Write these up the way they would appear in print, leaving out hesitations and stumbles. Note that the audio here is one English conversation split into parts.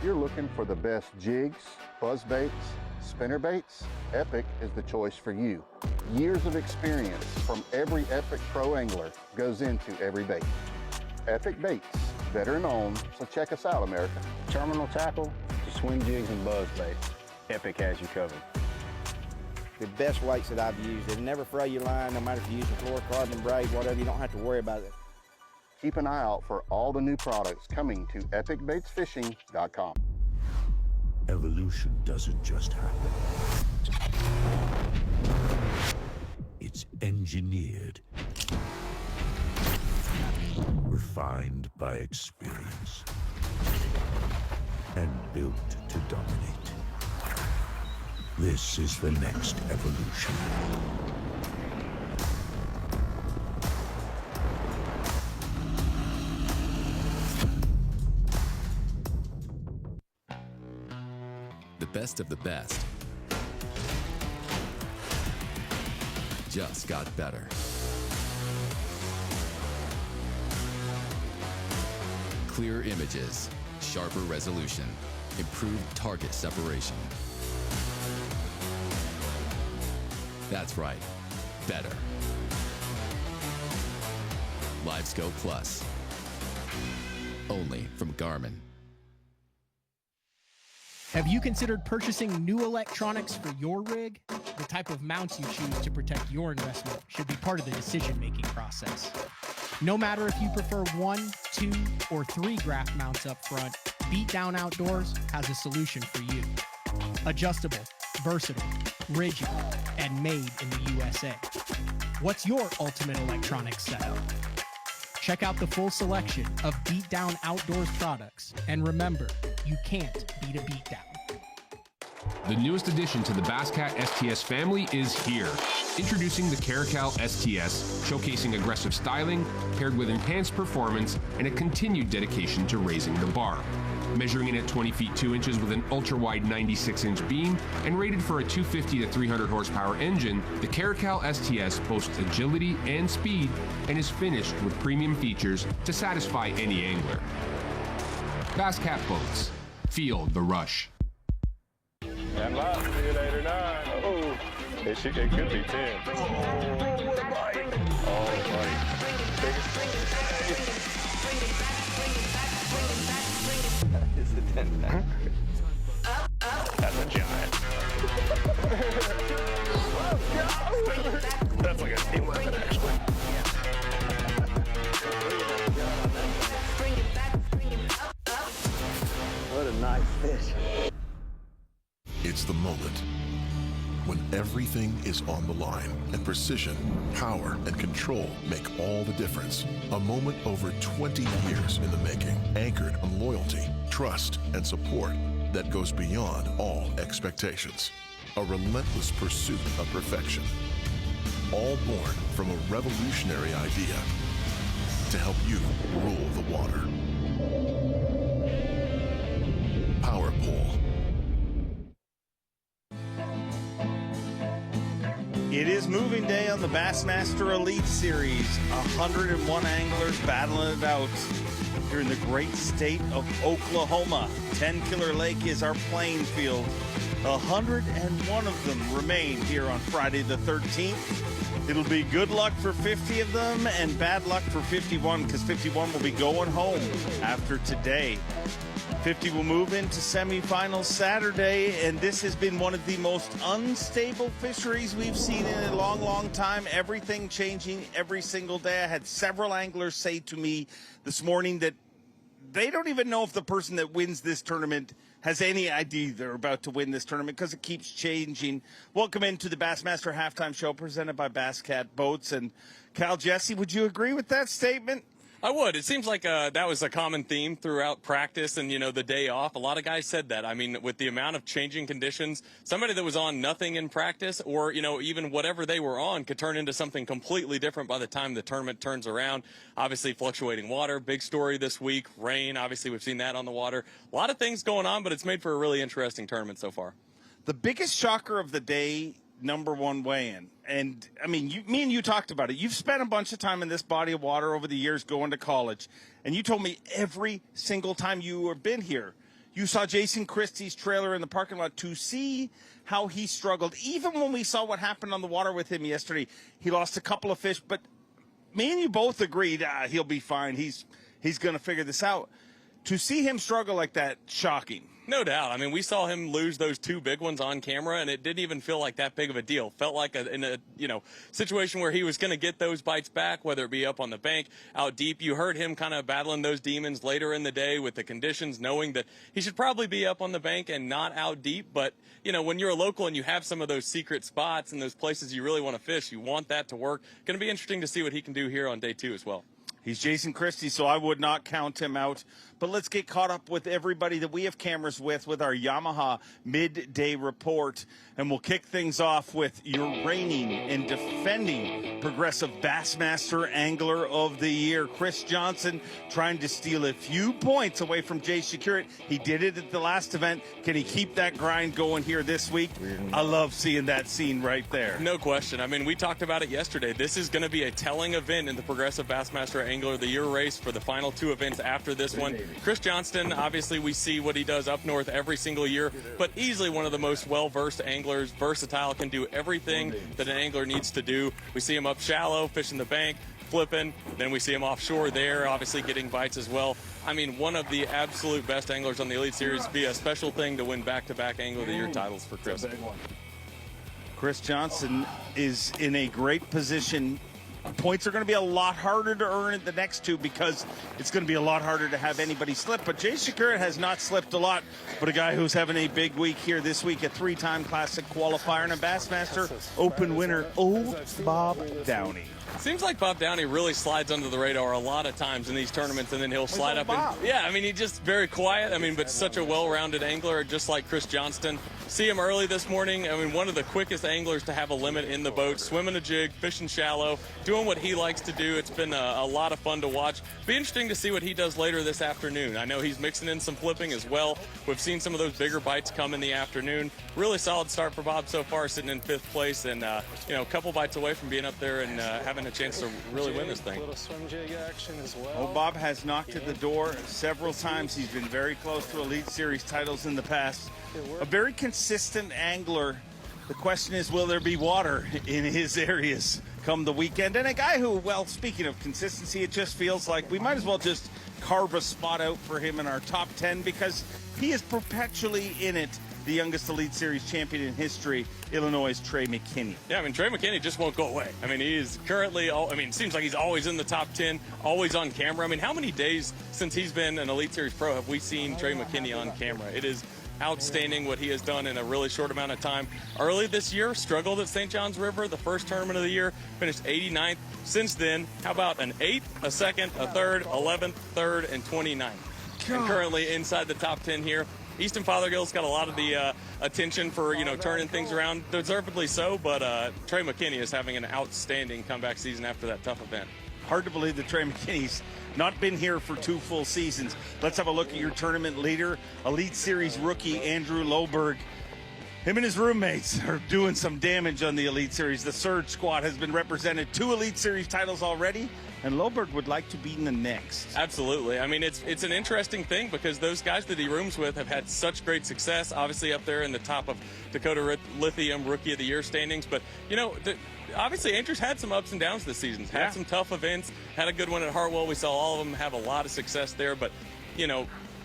you're looking for the best jigs, buzz baits, spinner baits, Epic is the choice for you. Years of experience from every Epic pro angler goes into every bait. Epic Baits, veteran owned, so check us out, America. Terminal tackle to swing jigs and buzz baits. Epic has you covered. The best weights that I've used. They never fray your line, no matter if you use a fluorocarbon braid, whatever, you don't have to worry about it. Keep an eye out for all the new products coming to epicbaitsfishing.com. Evolution doesn't just happen. It's engineered, refined by experience, and built to dominate. This is the next evolution. The best of the best just got better. Clear images, sharper resolution, improved target separation. That's right, better. LiveScope Plus, only from Garmin. Have you considered purchasing new electronics for your rig? The type of mounts you choose to protect your investment should be part of the decision-making process. No matter if you prefer 1, 2, or 3 graph mounts up front, Beatdown Outdoors has a solution for you. Adjustable, versatile, rigid, and made in the USA. What's your ultimate electronics setup? Check out the full selection of Beatdown Outdoors products, and remember, you can't beat a beatdown. The newest addition to the Basscat STS family is here. Introducing the Caracal STS, showcasing aggressive styling, paired with enhanced performance and a continued dedication to raising the bar. Measuring in at 20 feet 2 inches with an ultra-wide 96-inch beam and rated for a 250 to 300 horsepower engine, the Caracal STS boasts agility and speed and is finished with premium features to satisfy any angler. Basscat Boats. Feel the rush. And last, see you later, 9. Oh, it could be 10. Oh, what a bite. Oh, bite. It's a 10 pack. That's a giant. That's like a team weapon, actually. What a nice fish. It's the moment when everything is on the line and precision, power, and control make all the difference. A moment over 20 years in the making, anchored on loyalty, trust, and support that goes beyond all expectations. A relentless pursuit of perfection. All born from a revolutionary idea to help you rule the water. Power Pole. It is moving day on the Bassmaster Elite Series. 101 anglers battling it out here in the great state of Oklahoma. 10 Killer Lake is our playing field. 101 of them remain here on Friday the 13th. It'll be good luck for 50 of them and bad luck for 51, because 51 will be going home after today. 50 will move into semifinals Saturday, and this has been one of the most unstable fisheries we've seen in a long, long time. Everything changing every single day. I had several anglers say to me this morning that they don't even know if the person that wins this tournament has any idea they're about to win this tournament because it keeps changing. Welcome into the Bassmaster Halftime Show presented by Basscat Boats. And Cal, Jesse, would you agree with that statement? I would. It seems like that was a common theme throughout practice and, the day off. A lot of guys said that. I mean, with the amount of changing conditions, somebody that was on nothing in practice or, even whatever they were on could turn into something completely different by the time the tournament turns around. Obviously, fluctuating water, big story this week. Rain, obviously, we've seen that on the water. A lot of things going on, but it's made for a really interesting tournament so far. The biggest shocker of the day, number one weigh-in. And, I mean, me and you talked about it. You've spent a bunch of time in this body of water over the years going to college. And you told me every single time you have been here, You saw Jason Christie's trailer in the parking lot to see how he struggled. Even when we saw what happened on the water with him yesterday, he lost a couple of fish, but me and you both agreed he'll be fine. He's going to figure this out. To see him struggle like that, shocking. No doubt. I mean, we saw him lose those 2 big ones on camera, and it didn't even feel like that big of a deal. Felt like in a situation where he was going to get those bites back, whether it be up on the bank, out deep. You heard him kind of battling those demons later in the day with the conditions, knowing that he should probably be up on the bank and not out deep. But, when you're a local and you have some of those secret spots and those places you really want to fish, you want that to work. Going to be interesting to see what he can do here on day 2 as well. He's Jason Christie, so I would not count him out. But let's get caught up with everybody that we have cameras with our Yamaha midday report. And we'll kick things off with your reigning and defending Progressive Bassmaster Angler of the Year, Chris Johnson, trying to steal a few points away from Jay Securit. He did it at the last event. Can he keep that grind going here this week? I love seeing that scene right there. No question. I mean, we talked about it yesterday. This is going to be a telling event in the Progressive Bassmaster Angler of the Year race for the final 2 events after this one. Chris Johnston, obviously we see what he does up north every single year, but easily one of the most well-versed anglers, versatile, can do everything that an angler needs to do. We see him up shallow, fishing the bank, flipping, then we see him offshore there, obviously getting bites as well. I mean, one of the absolute best anglers on the Elite Series. Be a special thing to win back-to-back Angler of the Year titles for Chris. Chris Johnson is in a great position. Points are going to be a lot harder to earn at the next 2 because it's going to be a lot harder to have anybody slip. But Jay Securit has not slipped a lot, but a guy who's having a big week here this week, a 3-time Classic qualifier and a Bassmaster Open winner, Bob Downey. Seems like Bob Downey really slides under the radar a lot of times in these tournaments, and then he'll slide up. He's just very quiet. I mean, but such a well-rounded angler, just like Chris Johnston. See him early this morning. I mean, one of the quickest anglers to have a limit in the boat, swimming a jig, fishing shallow, doing what he likes to do. It's been a lot of fun to watch. Be interesting to see what he does later this afternoon. I know he's mixing in some flipping as well. We've seen some of those bigger bites come in the afternoon. Really solid start for Bob so far, sitting in 5th place, and a couple bites away from being up there and having a chance to really win this thing. Little swim jig action as well. Oh, Bob has knocked at the door several times. He's been very close to Elite Series titles in the past. A very consistent angler. The question is, will there be water in his areas come the weekend? And a guy who, well, speaking of consistency, it just feels like we might as well just carve a spot out for him in our top 10 because he is perpetually in it. The youngest Elite Series champion in history, Illinois' Trey McKinney. Yeah, I mean, Trey McKinney just won't go away. I mean, he is currently, it seems like he's always in the top 10, always on camera. I mean, how many days since he's been an Elite Series pro have we seen Trey McKinney on camera? It is outstanding what he has done in a really short amount of time. Early this year, struggled at St. John's River, the first tournament of the year, finished 89th. Since then, how about an 8th, a 2nd, a 3rd, 11th, 3rd, and 29th? And currently inside the top 10 here. Easton Fothergill's got a lot of the attention for, turning things around, deservedly so, but Trey McKinney is having an outstanding comeback season after that tough event. Hard to believe that Trey McKinney's not been here for 2 full seasons. Let's have a look at your tournament leader, Elite Series rookie Andrew Loberg. Him and his roommates are doing some damage on the Elite Series. The Surge squad has been represented 2 Elite Series titles already, and Loberg would like to be in the next. Absolutely. I mean, it's an interesting thing because those guys that he rooms with have had such great success, obviously up there in the top of Dakota Lithium Rookie of the Year standings. But, obviously Andrew's had some ups and downs this season. Had some tough events, had a good one at Hartwell. We saw all of them have a lot of success there. But,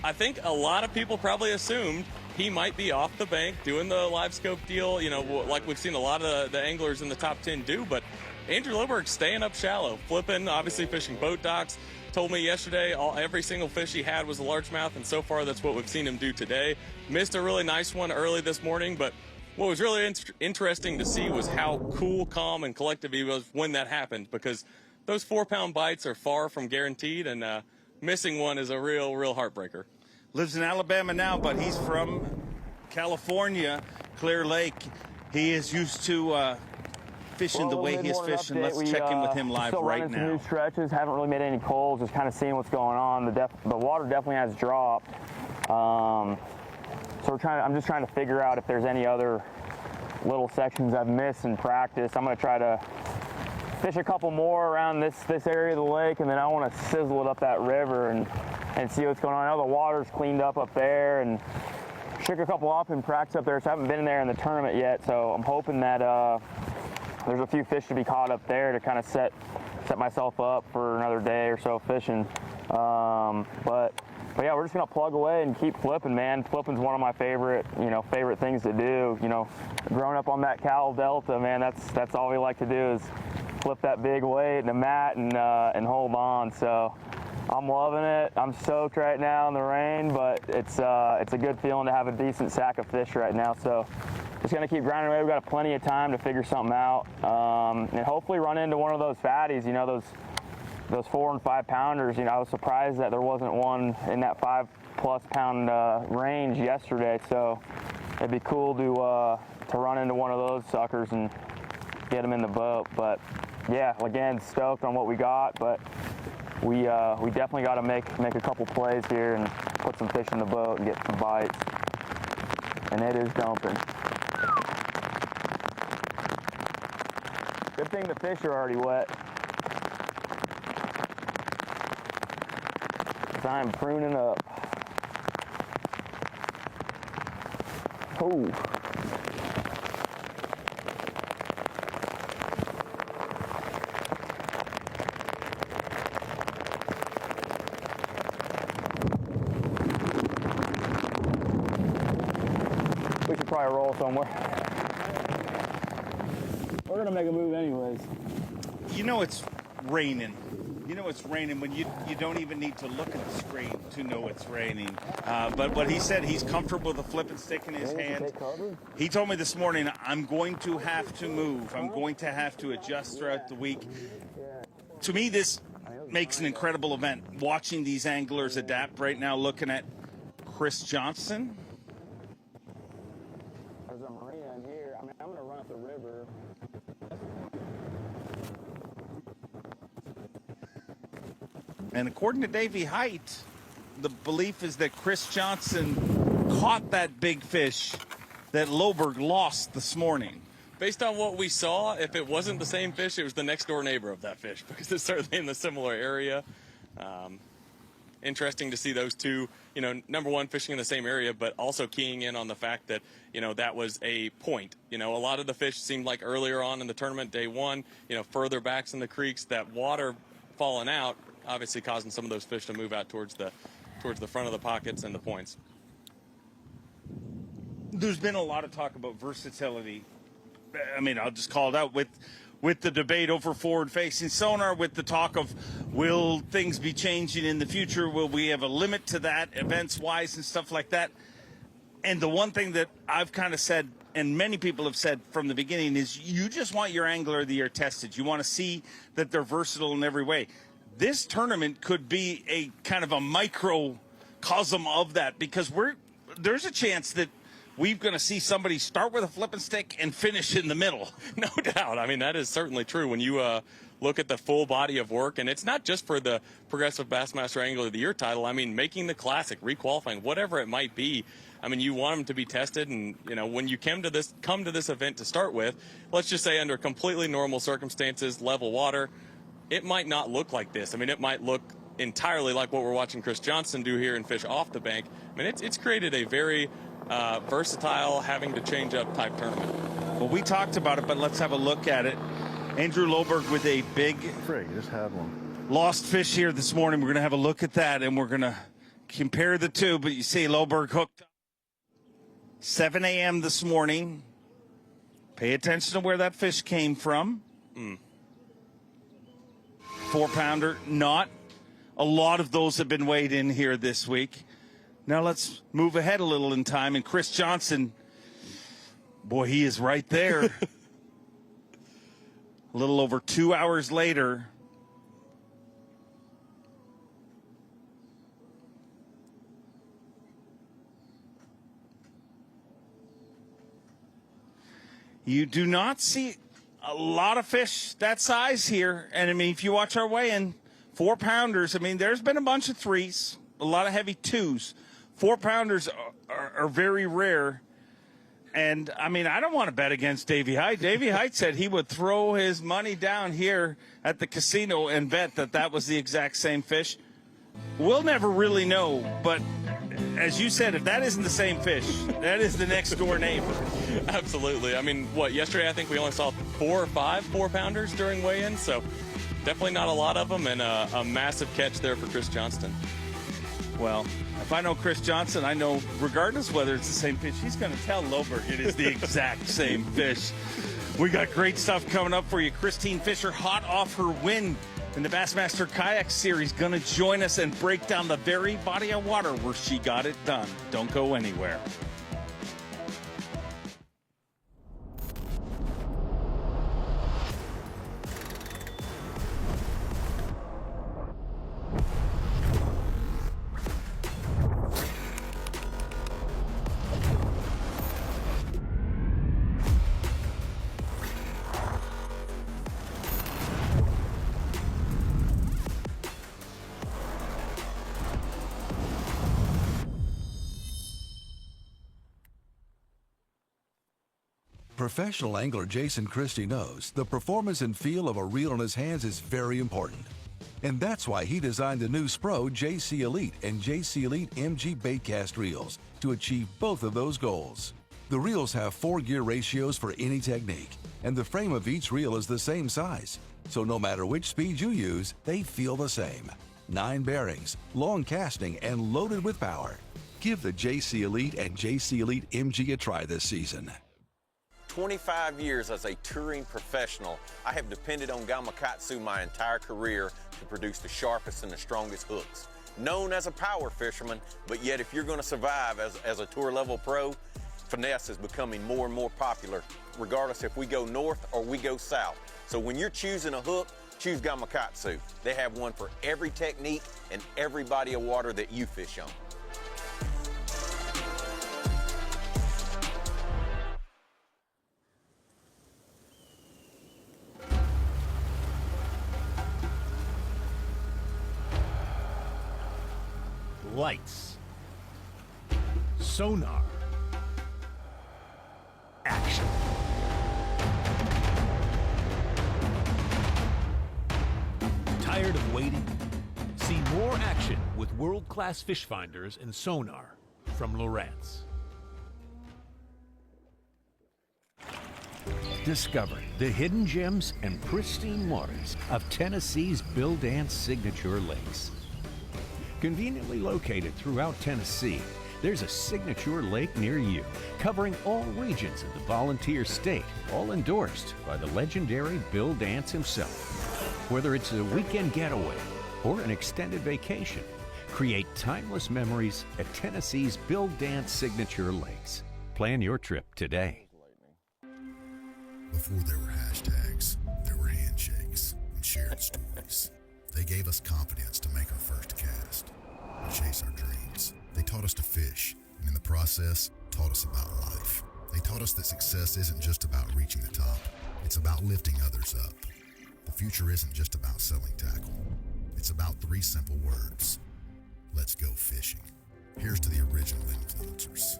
I think a lot of people probably assumed he might be off the bank doing the live scope deal, like we've seen a lot of the anglers in the top 10 do. But Andrew Loberg staying up shallow, flipping, obviously fishing boat docks. Told me yesterday every single fish he had was a largemouth, and so far that's what we've seen him do today. Missed a really nice one early this morning, but what was really interesting to see was how cool, calm, and collective he was when that happened, because those 4-pound bites are far from guaranteed, and missing one is a real heartbreaker. Lives in Alabama now, but he's from California, Clear Lake. He is used to fishing the way he's fishing. Let's check in with him live right now. New stretches, haven't really made any pulls, just kind of seeing what's going on. The water definitely has dropped. So I'm just trying to figure out if there's any other little sections I've missed in practice. I'm going to try to fish a couple more around this area of the lake, and then I want to sizzle it up that river and and see what's going on. I know the water's cleaned up there, and shook a couple off in practice up there, so I haven't been in there in the tournament yet. So I'm hoping that there's a few fish to be caught up there to kind of set myself up for another day or so fishing. But yeah, we're just gonna plug away and keep flipping, man. Flipping's one of my favorite things to do. You know, growing up on that Cal Delta, man, that's all we like to do is flip that big weight and a mat and hold on. So I'm loving it. I'm soaked right now in the rain, but it's a good feeling to have a decent sack of fish right now. So just gonna keep grinding away. We've got plenty of time to figure something out, and hopefully run into one of those fatties. You know, those 4 and 5 pounders. You know, I was surprised that there wasn't one in that 5+ pound range yesterday. So it'd be cool to run into one of those suckers and get them in the boat. But yeah, again, stoked on what we got, but we definitely got to make a couple plays here and put some fish in the boat and get some bites. And it is dumping. Good thing the fish are already wet. 'Cause I'm pruning up. Oh. We should probably roll somewhere. We're gonna make a move anyways. You know it's raining. You know it's raining when you don't even need to look at the screen to know it's raining. But what he said, he's comfortable with a flipping stick in his hand. He told me this morning, I'm going to have to move. I'm going to have to adjust throughout the week. To me, this makes an incredible event. Watching these anglers adapt right now, looking at Chris Johnson. There's a marina in here. I mean, I'm gonna run up the river. And according to Davey Height, the belief is that Chris Johnson caught that big fish that Loberg lost this morning. Based on what we saw, if it wasn't the same fish, it was the next door neighbor of that fish, because it's certainly in the similar area. Interesting to see those two, you know, number one, fishing in the same area, but also keying in on the fact that, you know, that was a point. You know, a lot of the fish seemed like earlier on in the tournament, day one, you know, further backs in the creeks, that water falling out, obviously causing some of those fish to move out towards the front of the pockets and the points. There's been a lot of talk about versatility. I mean, I'll just call it out with the debate over forward-facing sonar, with the talk of will things be changing in the future? Will we have a limit to that, events-wise and stuff like that? And the one thing that I've kind of said, and many people have said from the beginning, is you just want your angler of the year tested. You want to see that they're versatile in every way. This tournament could be a kind of a microcosm of that, because there's a chance that we're going to see somebody start with a flipping stick and finish in the middle. No doubt. I mean, that is certainly true. When you look at the full body of work, and it's not just for the Progressive Bassmaster Angler of the Year title. I mean, making the Classic, requalifying, whatever it might be. I mean, you want them to be tested, and you know, when you come to this event to start with, let's just say under completely normal circumstances, level water, it might not look like this. I mean, it might look entirely like what we're watching Chris Johnson do here and fish off the bank. I mean, it's created a very versatile, having to change up type tournament. Well, we talked about it, but let's have a look at it. Andrew Loberg with a big just had one. Lost fish here this morning. We're going to have a look at that, and we're going to compare the two. But you see Loberg hooked up 7 a.m. this morning. Pay attention to where that fish came from. 4-pounder, not a lot of those have been weighed in here this week. Now let's move ahead a little in time, and Chris Johnson, boy, he is right there. A little over 2 hours later. You do not see a lot of fish that size here. And, I mean, if you watch our weigh-in, 4-pounders, I mean, there's been a bunch of 3s, a lot of heavy 2s. 4-pounders are very rare. And, I mean, I don't want to bet against Davey Height. Davey Height said he would throw his money down here at the casino and bet that that was the exact same fish. We'll never really know, but as you said, if that isn't the same fish, that is the next door neighbor. Absolutely. I mean, yesterday I think we only saw 4 or 5 4-pounders during weigh-in, so definitely not a lot of them, and a massive catch there for Chris Johnston. Well, if I know Chris Johnson, I know regardless whether it's the same fish, he's going to tell Loberg it is the exact same fish. We got great stuff coming up for you. Christine Fisher, hot off her win in the Bassmaster Kayak Series, going to join us and break down the very body of water where she got it done. Don't go anywhere. Professional angler Jason Christie knows the performance and feel of a reel in his hands is very important. And that's why he designed the new Spro JC Elite and JC Elite MG Baitcast reels to achieve both of those goals. The reels have 4 gear ratios for any technique, and the frame of each reel is the same size. So no matter which speed you use, they feel the same. 9 bearings, long casting, and loaded with power. Give the JC Elite and JC Elite MG a try this season. 25 years as a touring professional, I have depended on Gamakatsu my entire career to produce the sharpest and the strongest hooks. Known as a power fisherman, but yet if you're going to survive as a tour level pro, finesse is becoming more and more popular, regardless if we go north or we go south. So when you're choosing a hook, choose Gamakatsu. They have one for every technique and every body of water that you fish on. Lights, sonar, action. Tired of waiting? See more action with world-class fish finders and sonar from Lowrance. Discover the hidden gems and pristine waters of Tennessee's Bill Dance signature lakes. Conveniently located throughout Tennessee, there's a signature lake near you, covering all regions of the volunteer state, all endorsed by the legendary Bill Dance himself. Whether it's a weekend getaway or an extended vacation, create timeless memories at Tennessee's Bill Dance signature lakes. Plan your trip today. Before there were hashtags, there were handshakes and shared stories. They gave us confidence to make our first cast, chase our dreams. They taught us to fish, and in the process, taught us about life. They taught us that success isn't just about reaching the top. It's about lifting others up. The future isn't just about selling tackle. It's about 3 simple words. Let's go fishing. Here's to the original influencers.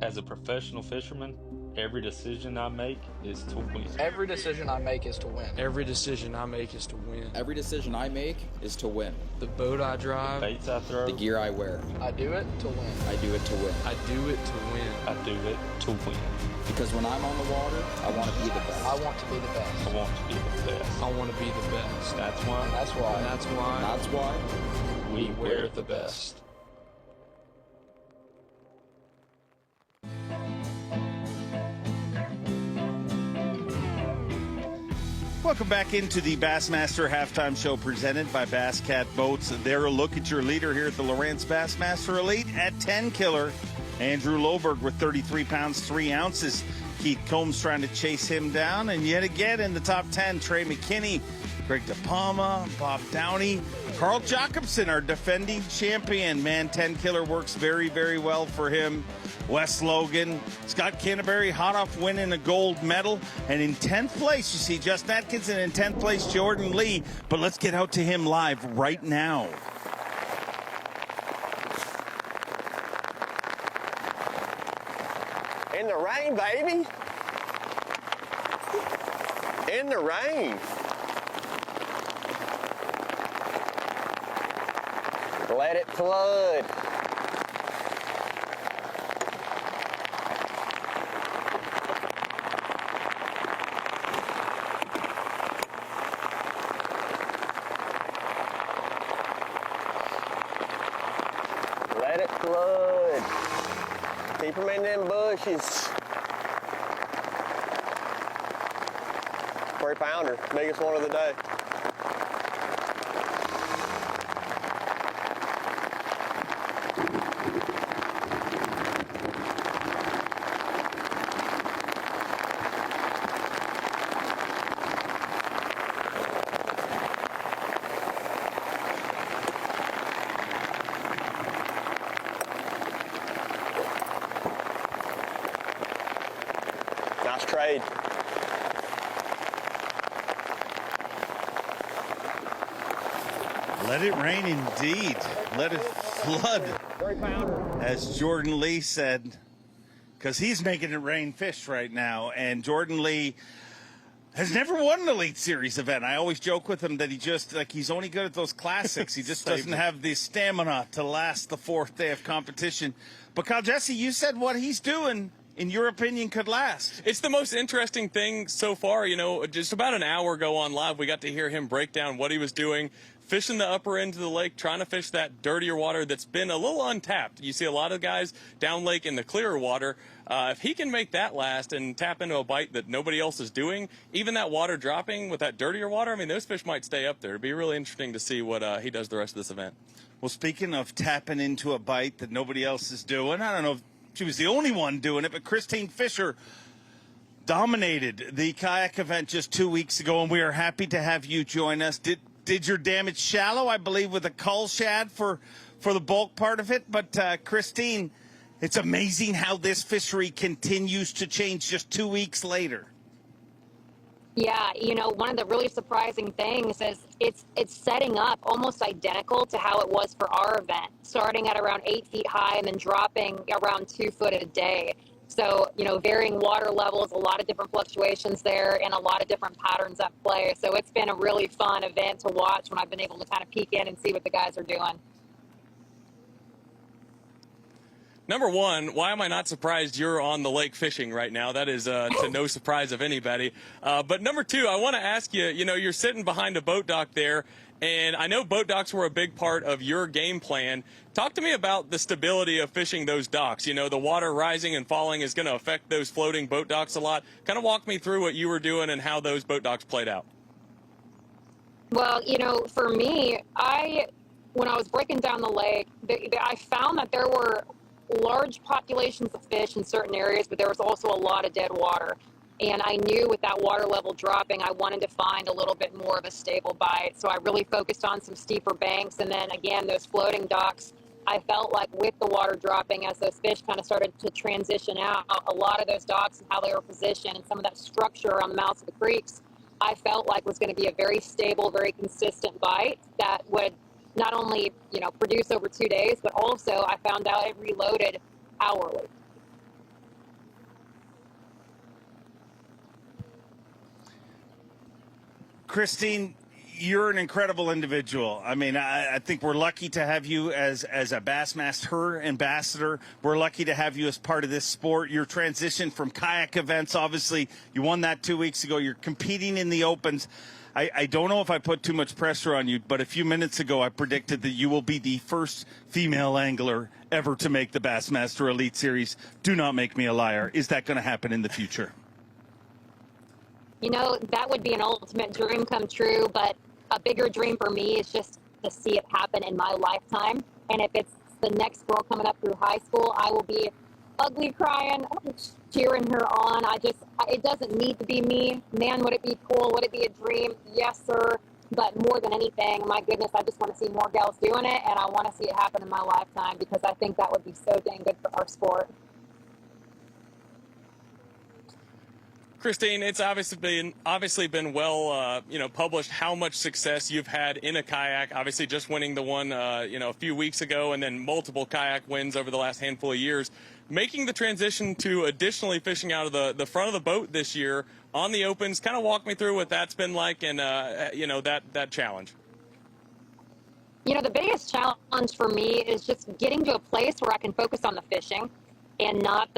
As a professional fisherman, every decision I make is to win. Every decision I make is to win. Every decision I make is to win. Every decision I make is to win. The boat I drive, the baits I throw, the gear I wear. I do it to win. I do it to win. I do it to win. I do it to win. Because when I'm on the water, I want to be the best. I want to be the best. I want to be the best. I want to be the best. That's why. And that's why. And that's why. That's why. We wear the best. Welcome back into the Bassmaster Halftime Show presented by Bass Cat Boats. There, a look at your leader here at the Lowrance Bassmaster Elite at 10 killer. Andrew Loberg with 33 pounds, 3 ounces. Keith Combs trying to chase him down. And yet again in the top 10, Trey McKinney, Greg DePalma, Bob Downey, Carl Jacobson, our defending champion. Man, 10 killer works very, very well for him. Wes Logan, Scott Canterbury, hot off winning a gold medal. And in 10th place, you see Justin Atkinson. In 10th place, Jordan Lee. But let's get out to him live right now. In the rain, baby. In the rain. Let it flood. Let it flood. Keep them in them bushes. 3-pounder, biggest one of the day. Nice trade. Let it rain indeed. Let it flood. 3-pounder. As Jordan Lee said, because he's making it rain fish right now. And Jordan Lee has never won an Elite Series event. I always joke with him that he's only good at those classics. He just doesn't have the stamina to last the 4th day of competition. But Kyle Jesse, you said what he's doing, in your opinion, could last. It's the most interesting thing so far. You know, just about an hour ago on live, we got to hear him break down what he was doing, fishing the upper end of the lake, trying to fish that dirtier water that's been a little untapped. You see a lot of guys down lake in the clearer water. If he can make that last and tap into a bite that nobody else is doing, even that water dropping with that dirtier water, I mean, those fish might stay up there. It'd be really interesting to see what he does the rest of this event. Well, speaking of tapping into a bite that nobody else is doing, I don't know if she was the only one doing it, but Christine Fisher dominated the kayak event just 2 weeks ago, and we are happy to have you join us. Did your damage shallow, I believe, with a cull shad for the bulk part of it, but Christine, it's amazing how this fishery continues to change just 2 weeks later. Yeah, you know, one of the really surprising things is it's setting up almost identical to how it was for our event, starting at around 8 feet high and then dropping around 2 foot a day. So, you know, varying water levels, a lot of different fluctuations there, and a lot of different patterns at play. So it's been a really fun event to watch when I've been able to kind of peek in and see what the guys are doing. Number one, why am I not surprised you're on the lake fishing right now? That is to no surprise of anybody. But number two, I want to ask you, you know, you're sitting behind a boat dock there, and I know boat docks were a big part of your game plan. Talk to me about the stability of fishing those docks. You know, the water rising and falling is going to affect those floating boat docks a lot. Kind of walk me through what you were doing and how those boat docks played out. Well, you know, for me, when I was breaking down the lake, I found that there were large populations of fish in certain areas, but there was also a lot of dead water. And I knew with that water level dropping, I wanted to find a little bit more of a stable bite. So I really focused on some steeper banks. And then again, those floating docks, I felt like with the water dropping, as those fish kind of started to transition out, a lot of those docks and how they were positioned and some of that structure around the mouths of the creeks, I felt like was going to be a very stable, very consistent bite that would not only, you know, produce over 2 days, but also I found out it reloaded hourly. Christine, you're an incredible individual. I mean, I think we're lucky to have you as a Bassmaster ambassador. We're lucky to have you as part of this sport. Your transition from kayak events, obviously, you won that 2 weeks ago. You're competing in the Opens. I don't know if I put too much pressure on you, but a few minutes ago I predicted that you will be the first female angler ever to make the Bassmaster Elite Series. Do not make me a liar. Is that going to happen in the future? You know, that would be an ultimate dream come true, but a bigger dream for me is just to see it happen in my lifetime. And if it's the next girl coming up through high school, I will be ugly crying, cheering her on. It doesn't need to be me. Man, would it be cool? Would it be a dream? Yes, sir. But more than anything, my goodness, I just want to see more gals doing it, and I want to see it happen in my lifetime because I think that would be so dang good for our sport. Christine, it's obviously been well, published how much success you've had in a kayak. Obviously, just winning the one, a few weeks ago, and then multiple kayak wins over the last handful of years. Making the transition to additionally fishing out of the front of the boat this year on the Opens, kind of walk me through what that's been like and that challenge. You know, the biggest challenge for me is just getting to a place where I can focus on the fishing and not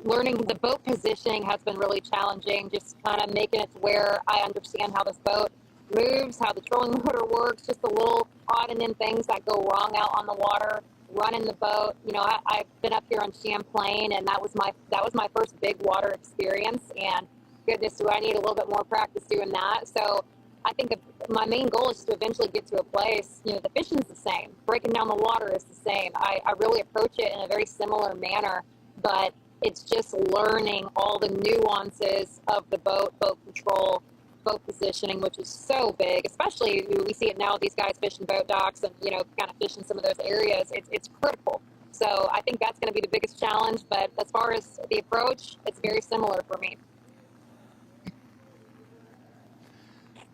learning the boat positioning has been really challenging, just kind of making it to where I understand how this boat moves, how the trolling motor works, just the little odd and end things that go wrong out on the water, running the boat. You know, I've been up here on Champlain, and that was my first big water experience, and goodness, do I need a little bit more practice doing that. So I think my main goal is to eventually get to a place, you know, the fishing's the same. Breaking down the water is the same. I really approach it in a very similar manner, but it's just learning all the nuances of the boat control, boat positioning, which is so big, especially we see it now, these guys fishing boat docks and, you know, kind of fishing some of those areas. It's critical. So I think that's going to be the biggest challenge, but as far as the approach, it's very similar for me.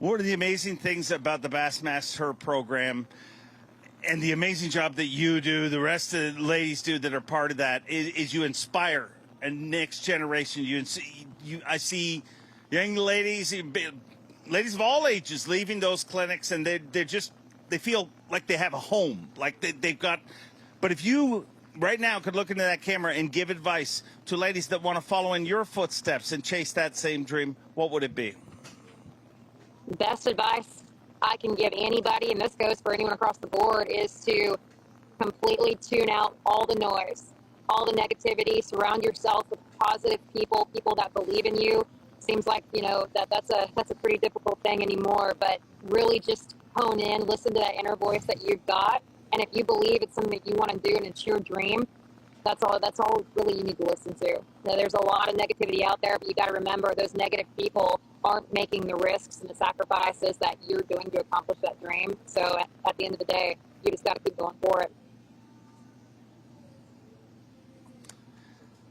One of the amazing things about the Bassmaster program and the amazing job that you do, the rest of the ladies do that are part of that, is you inspire a next generation. I see young ladies of all ages leaving those clinics, and they feel like they have a home, like they've got. But if you right now could look into that camera and give advice to ladies that want to follow in your footsteps and chase that same dream, what would it be? Best advice I can give anybody, and this goes for anyone across the board, is to completely tune out all the noise, all the negativity. Surround yourself with positive people that believe in you. Seems like, you know, that's a pretty difficult thing anymore, but really just hone in, listen to that inner voice that you've got, and if you believe it's something that you want to do and it's your dream, that's all really you need to listen to. Now, there's a lot of negativity out there, but you got to remember those negative people aren't making the risks and the sacrifices that you're doing to accomplish that dream. So at the end of the day, you just got to keep going for it.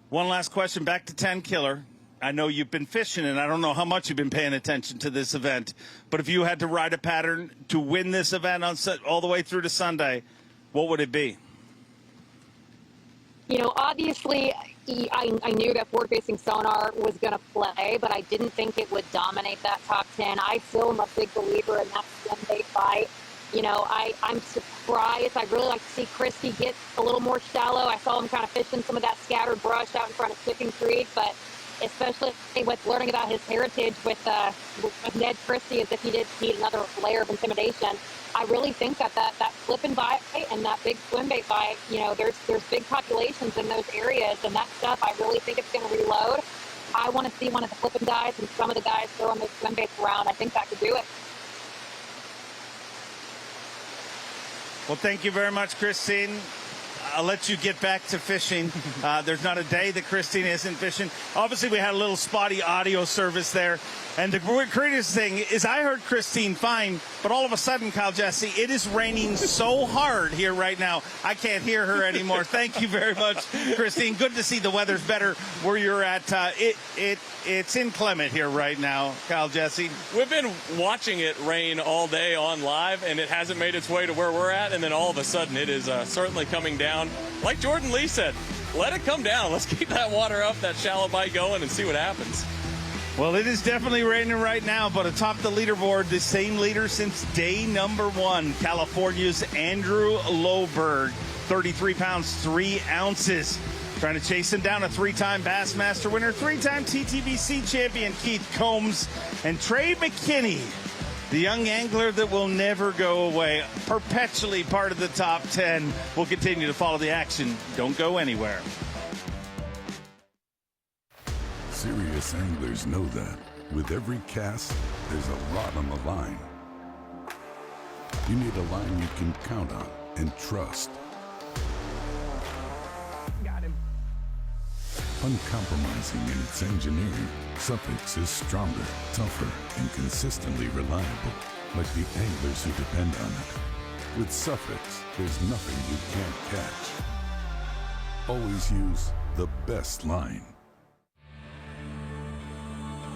One last question, back to 10 Killer. I know you've been fishing, and I don't know how much you've been paying attention to this event, but if you had to ride a pattern to win this event all the way through to Sunday, what would it be? You know, obviously, I knew that forward-facing sonar was going to play, but I didn't think it would dominate that top 10. I still am a big believer in that swim bait fight. You know, I'm surprised. I'd really like to see Christy get a little more shallow. I saw him kind of fishing some of that scattered brush out in front of Chicken Creek, but especially with learning about his heritage with Ned Christie, as if he did need another layer of intimidation. I really think that flipping bite and that big swim bait bite, you know, there's big populations in those areas, and that stuff, I really think it's going to reload. I want to see one of the flipping guys and some of the guys throwing those swim baits around. I think that could do it. Well, thank you very much, Christine. I'll let you get back to fishing. There's not a day that Christine isn't fishing. Obviously, we had a little spotty audio service there. And the greatest thing is I heard Christine fine, but all of a sudden, Kyle Jesse, it is raining so hard here right now, I can't hear her anymore. Thank you very much, Christine. Good to see the weather's better where you're at. It's inclement here right now, Kyle Jesse. We've been watching it rain all day on live, and it hasn't made its way to where we're at, and then all of a sudden it is certainly coming down. Like Jordan Lee said, let it come down. Let's keep that water up, that shallow bite going, and see what happens. Well, it is definitely raining right now, but atop the leaderboard, the same leader since day number 1, California's Andrew Loberg, 33 pounds, 3 ounces. Trying to chase him down, a 3-time Bassmaster winner, 3-time TTBC champion Keith Combs, and Trey McKinney, the young angler that will never go away, perpetually part of the top 10. We'll continue to follow the action. Don't go anywhere. Serious anglers know that with every cast, there's a lot on the line. You need a line you can count on and trust. Got him. Uncompromising in its engineering, Suffix is stronger, tougher, and consistently reliable, like the anglers who depend on it. With Suffix, there's nothing you can't catch. Always use the best line.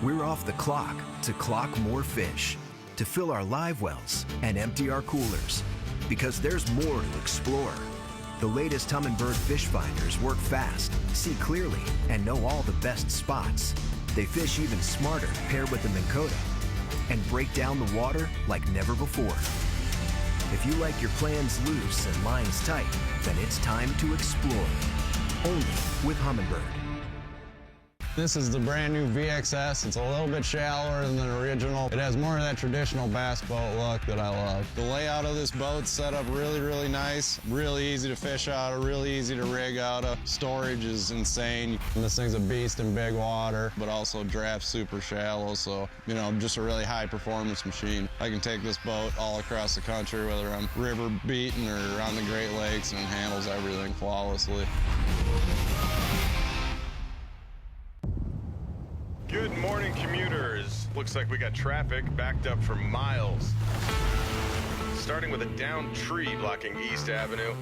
We're off the clock to clock more fish, to fill our live wells and empty our coolers, because there's more to explore. The latest Humminbird fish finders work fast, see clearly, and know all the best spots. They fish even smarter paired with the Minn Kota and break down the water like never before. If you like your plans loose and lines tight, then it's time to explore. Only with Humminbird. This is the brand new VXS. It's a little bit shallower than the original. It has more of that traditional bass boat look that I love. The layout of this boat's set up really, really nice. Really easy to fish out of, really easy to rig out of. Storage is insane. And this thing's a beast in big water, but also drafts super shallow. So, you know, just a really high performance machine. I can take this boat all across the country, whether I'm river beating or on the Great Lakes, and it handles everything flawlessly. Good morning, commuters. Looks like we got traffic backed up for miles. Starting with a downed tree blocking East Avenue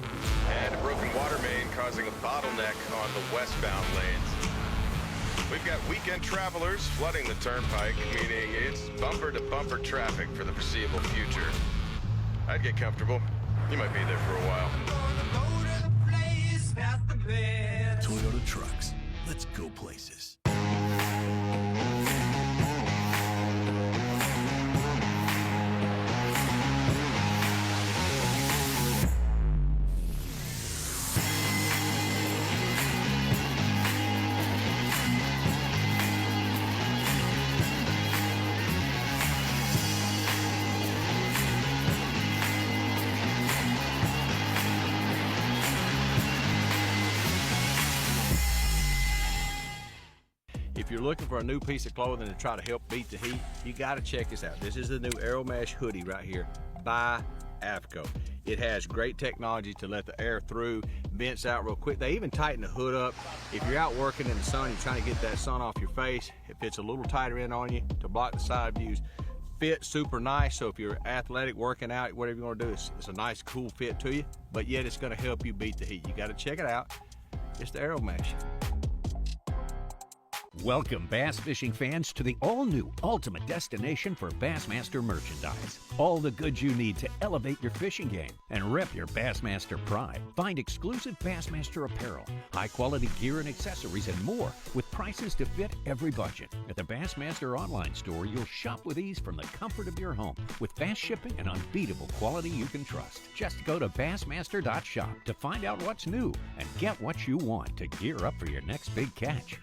and a broken water main causing a bottleneck on the westbound lanes. We've got weekend travelers flooding the turnpike, meaning it's bumper-to-bumper traffic for the foreseeable future. I'd get comfortable. You might be there for a while. Toyota Trucks. Let's go places. If you're looking for a new piece of clothing to try to help beat the heat, you got to check this out. This is the new Aero Mesh hoodie right here by AFCO. It has great technology to let the air through, vents out real quick. They even tighten the hood up. If you're out working in the sun, you're trying to get that sun off your face, it fits a little tighter in on you to block the side views. Fit super nice, so if you're athletic, working out, whatever you want to do, it's a nice, cool fit to you, but yet it's going to help you beat the heat. You got to check it out. It's the Aero Mesh. Welcome, bass fishing fans, to the all-new ultimate destination for Bassmaster merchandise. All the goods you need to elevate your fishing game and rep your Bassmaster pride. Find exclusive Bassmaster apparel, high-quality gear and accessories, and more with prices to fit every budget. At the Bassmaster online store, you'll shop with ease from the comfort of your home with fast shipping and unbeatable quality you can trust. Just go to Bassmaster.shop to find out what's new and get what you want to gear up for your next big catch.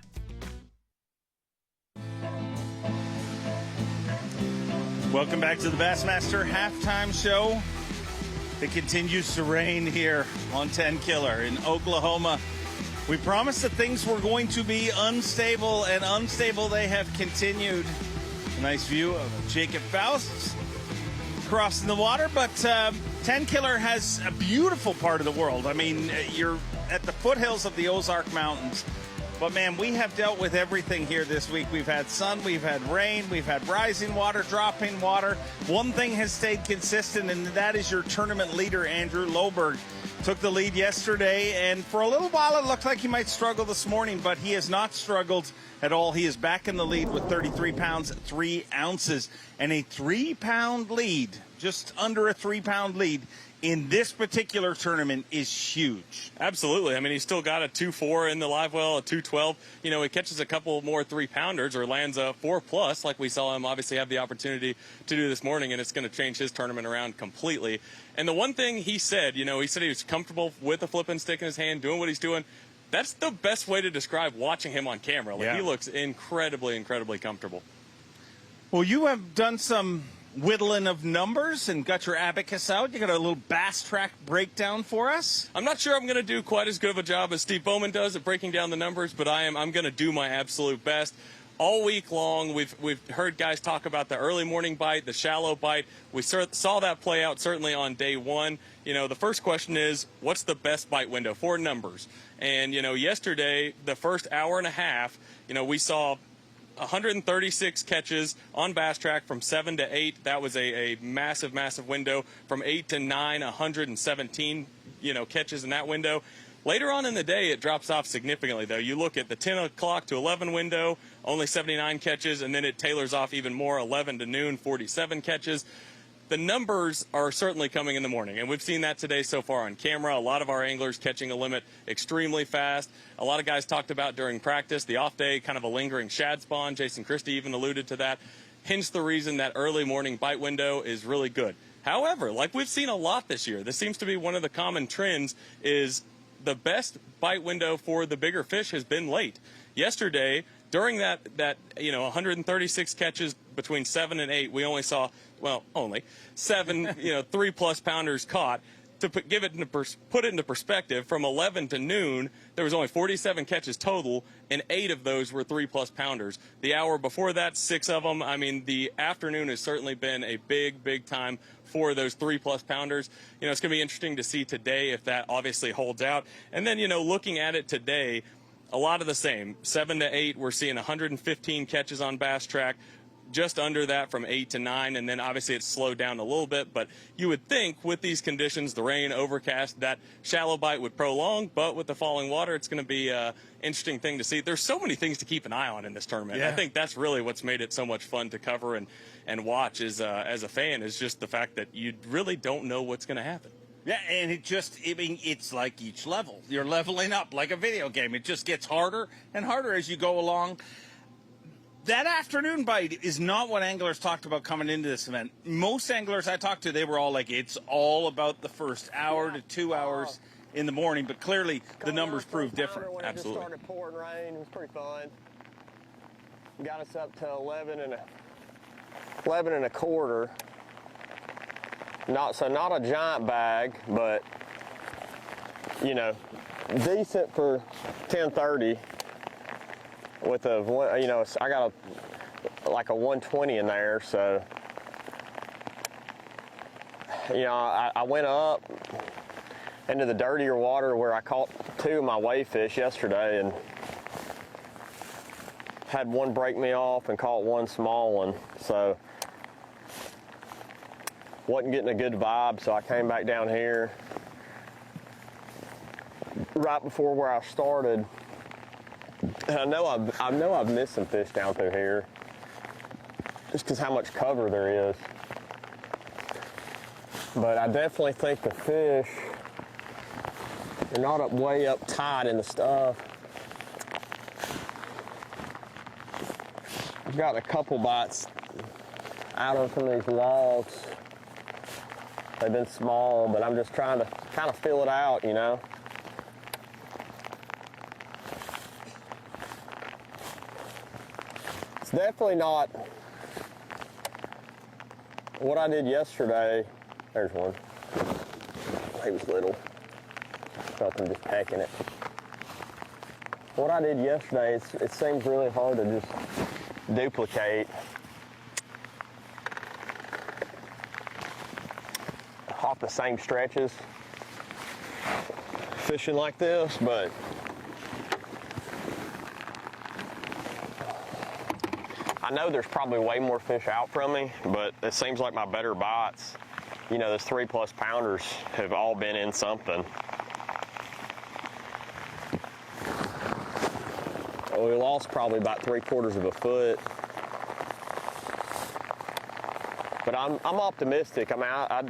Welcome back to the Bassmaster halftime show. It continues to rain here on 10 Killer in Oklahoma. We promised that things were going to be unstable, and unstable they have continued. A nice view of Jacob Faust crossing the water, but 10 Killer has a beautiful part of the world. I mean, you're at the foothills of the Ozark Mountains. But, man, we have dealt with everything here this week. We've had sun, we've had rain, we've had rising water, dropping water. One thing has stayed consistent, and that is your tournament leader, Andrew Loberg. Took the lead yesterday, and for a little while it looked like he might struggle this morning, but he has not struggled at all. He is back in the lead with 33 pounds, 3 ounces, and a 3-pound lead, just under a 3-pound lead, in this particular tournament is huge. Absolutely. I mean, he's still got a 2.4 in the live well, a 2.12. You know, he catches a couple more 3-pounders or lands a 4+ like we saw him obviously have the opportunity to do this morning, and it's going to change his tournament around completely. And the one thing he said, you know, he said he was comfortable with the flipping stick in his hand, doing what he's doing. That's the best way to describe watching him on camera. Like, he looks incredibly, incredibly comfortable. Well, you have done some whittling of numbers and got your abacus out. You got a little bass track breakdown for us? I'm not sure I'm going to do quite as good of a job as Steve Bowman does at breaking down the numbers, but I'm going to do my absolute best. All week long, we've heard guys talk about the early morning bite, the shallow bite. We saw that play out certainly on day one. You know, the first question is, what's the best bite window for numbers? And, you know, yesterday, the first hour and a half, you know, we saw 136 catches on Bass Track from 7 to 8. That was a massive, massive window. From 8 to 9, 117, you know, catches in that window. Later on in the day, it drops off significantly, though. You look at the 10 o'clock to 11 window, only 79 catches, and then it tailors off even more, 11 to noon, 47 catches. The numbers are certainly coming in the morning, and we've seen that today so far on camera. A lot of our anglers catching a limit extremely fast. A lot of guys talked about during practice, the off day, kind of a lingering shad spawn. Jason Christie even alluded to that. Hence the reason that early morning bite window is really good. However, like we've seen a lot this year, this seems to be one of the common trends, is the best bite window for the bigger fish has been late. Yesterday, during that 136 catches between 7 and 8, we only saw, well, only 7, 3+ pounders caught. To put it into perspective, from 11 to noon, there was only 47 catches total, and 8 of those were 3+ pounders. The hour before that, 6 of them. I mean, the afternoon has certainly been a big time for those 3+ pounders. It's going to be interesting to see today if that obviously holds out. And then, looking at it today, a lot of the same. 7 to 8, we're seeing 115 catches on Bass Track. Just under that from 8 to 9, and then obviously it's slowed down a little bit, but you would think with these conditions, the rain, overcast, that shallow bite would prolong, but with the falling water, it's going to be an interesting thing to see. There's so many things to keep an eye on in this tournament. Yeah. I think that's really what's made it so much fun to cover and watch as a fan, is just the fact that you really don't know what's going to happen. Yeah, and it's like each level. You're leveling up like a video game. It just gets harder and harder as you go along. That afternoon bite is not what anglers talked about coming into this event. Most anglers I talked to, they were all like, it's all about the first hour to 2 hours in the morning, but clearly the numbers prove different. When Absolutely. It just started pouring rain. It was pretty fun. Got us up to 11 and a quarter. Not a giant bag, but decent for 10:30. With I got like a 120 in there, so I went up into the dirtier water where I caught 2 of my wave fish yesterday and had one break me off and caught one small one, so wasn't getting a good vibe, so I came back down here right before where I started. I know I've missed some fish down through here, just because how much cover there is. But I definitely think the fish are not way up tight in the stuff. I've got a couple bites out of some of these logs. They've been small, but I'm just trying to kind of fill it out, It's definitely not what I did yesterday. There's one. He was little. Felt him just pecking it. What I did yesterday, it seems really hard to just duplicate. Off the same stretches, fishing like this, but I know there's probably way more fish out from me, but it seems like my better bites, those 3+ pounders have all been in something. We lost probably about 3/4 of a foot. But I'm optimistic. I mean, I'm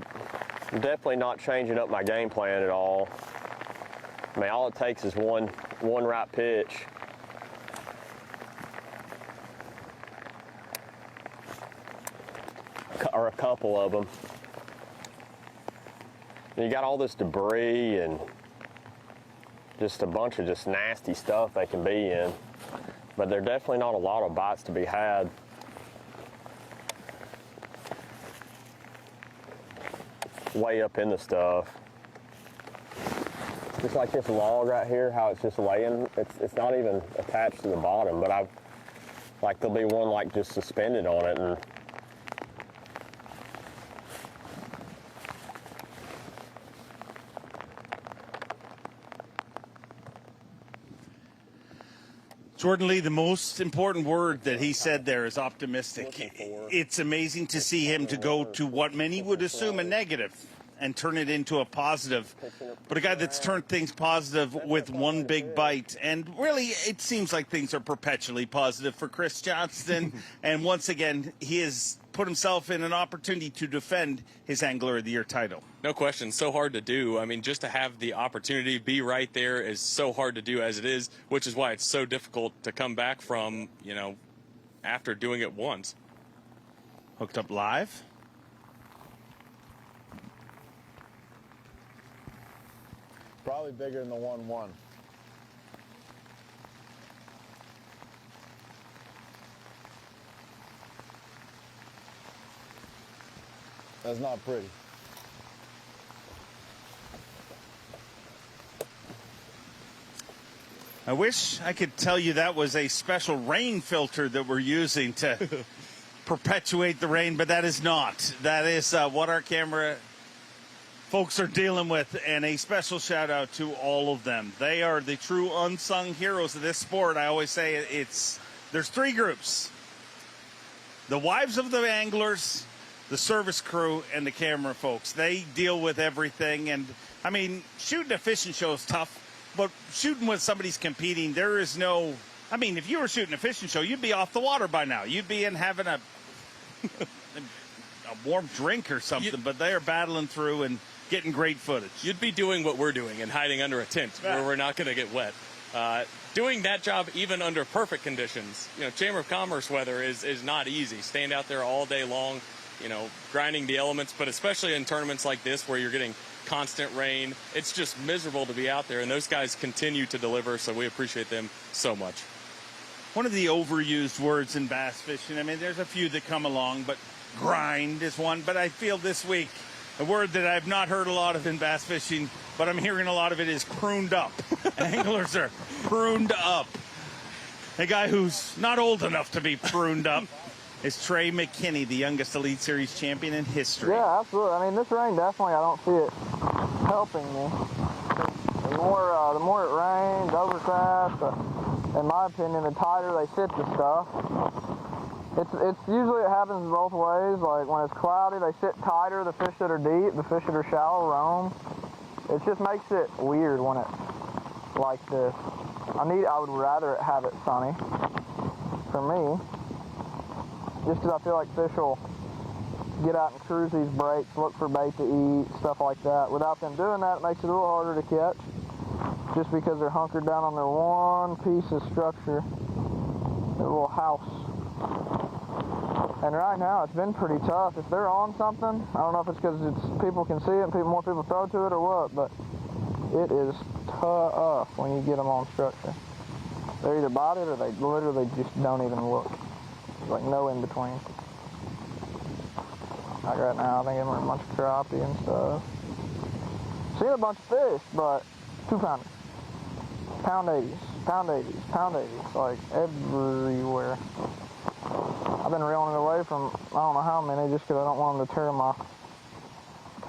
definitely not changing up my game plan at all. I mean, all it takes is one right pitch. Or a couple of them. And you got all this debris and just a bunch of just nasty stuff they can be in. But there are definitely not a lot of bites to be had. Way up in the stuff. Just like this log right here, how it's just laying. It's not even attached to the bottom, but there'll be one like just suspended on it, and Jordan Lee, the most important word that he said there is optimistic. It's amazing to see him to go to what many would assume a negative and turn it into a positive. But a guy that's turned things positive with one big bite. And really, it seems like things are perpetually positive for Chris Johnston. And once again, he has put himself in an opportunity to defend his Angler of the Year title. No question. So hard to do. I mean, just to have the opportunity, be right there is so hard to do as it is, which is why it's so difficult to come back from, after doing it once. Hooked up live. Probably bigger than the 1-1. That's not pretty. I wish I could tell you that was a special rain filter that we're using to perpetuate the rain, but that is not. That is what our camera folks are dealing with, and a special shout out to all of them. They are the true unsung heroes of this sport. I always say there's three groups: the wives of the anglers, the service crew, and the camera folks. They deal with everything, and I mean, shooting a fishing show is tough, but shooting when somebody's competing, there is no, I mean, if you were shooting a fishing show, you'd be off the water by now. You'd be in having a warm drink or something, but they are battling through and getting great footage. You'd be doing what we're doing and hiding under a tent where we're not going to get wet. Doing that job even under perfect conditions, Chamber of Commerce weather is not easy. Stand out there all day long, grinding the elements, but especially in tournaments like this where you're getting constant rain, it's just miserable to be out there, and those guys continue to deliver, so we appreciate them so much. One of the overused words in bass fishing, I mean, there's a few that come along, but grind is one. But I feel this week, a word that I've not heard a lot of in bass fishing, but I'm hearing a lot of it, is pruned up. Anglers are pruned up. A guy who's not old enough to be pruned up is Trey McKinney, the youngest Elite Series champion in history. Yeah, absolutely. I mean, this rain definitely, I don't see it helping me. The more it rains, overcast, in my opinion, the tighter they sit the stuff. It's usually, it happens both ways. Like when it's cloudy, they sit tighter. The fish that are deep, the fish that are shallow roam. It just makes it weird when it's like this. I would rather have it sunny for me, just because I feel like fish will get out and cruise these breaks, look for bait to eat, stuff like that. Without them doing that, it makes it a little harder to catch, just because they're hunkered down on their one piece of structure, their little house. And right now, it's been pretty tough. If they're on something, I don't know if it's because people can see it and more people throw to it or what, but it is tough when you get them on structure. They're either bodied or they literally just don't even look. Like no in between. Like right now, I think I'm a bunch of crappie and stuff. Seen a bunch of fish, but 2-pounders, pound 80s, pound 80s, pound 80s, like everywhere. I've been reeling it away from I don't know how many, just because I don't want them to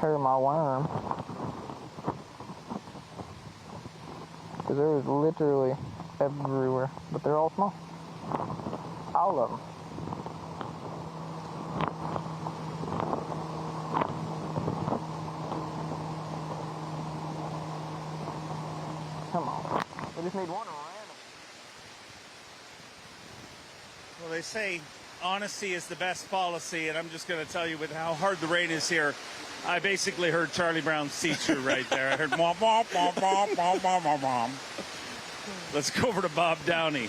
tear my worm. Because they're literally everywhere, but they're all small. All of them. Come on. We just need one random. Well, they say honesty is the best policy, and I'm just going to tell you, with how hard the rain is here, I basically heard Charlie Brown's teacher right there. I heard womp, womp, womp, womp, womp, womp, womp, womp. Let's go over to Bob Downey.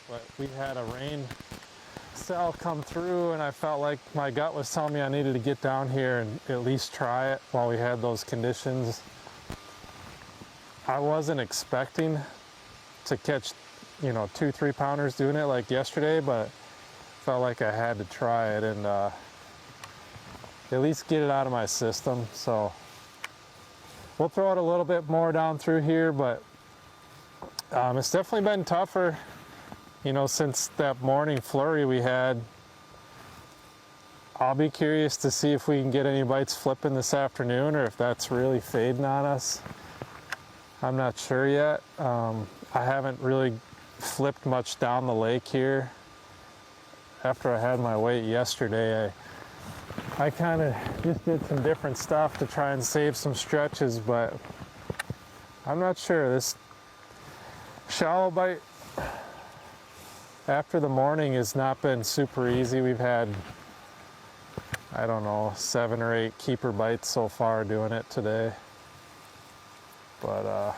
But we had a rain cell come through, and I felt like my gut was telling me I needed to get down here and at least try it while we had those conditions. I wasn't expecting to catch, 2-3 pounders doing it like yesterday, but felt like I had to try it and at least get it out of my system. So we'll throw it a little bit more down through here, but it's definitely been tougher. Since that morning flurry we had. I'll be curious to see if we can get any bites flipping this afternoon or if that's really fading on us. I'm not sure yet. I haven't really flipped much down the lake here. After I had my weight yesterday, I kind of just did some different stuff to try and save some stretches, but I'm not sure. This shallow bite after the morning has not been super easy. We've had, I don't know, 7 or 8 keeper bites so far doing it today. But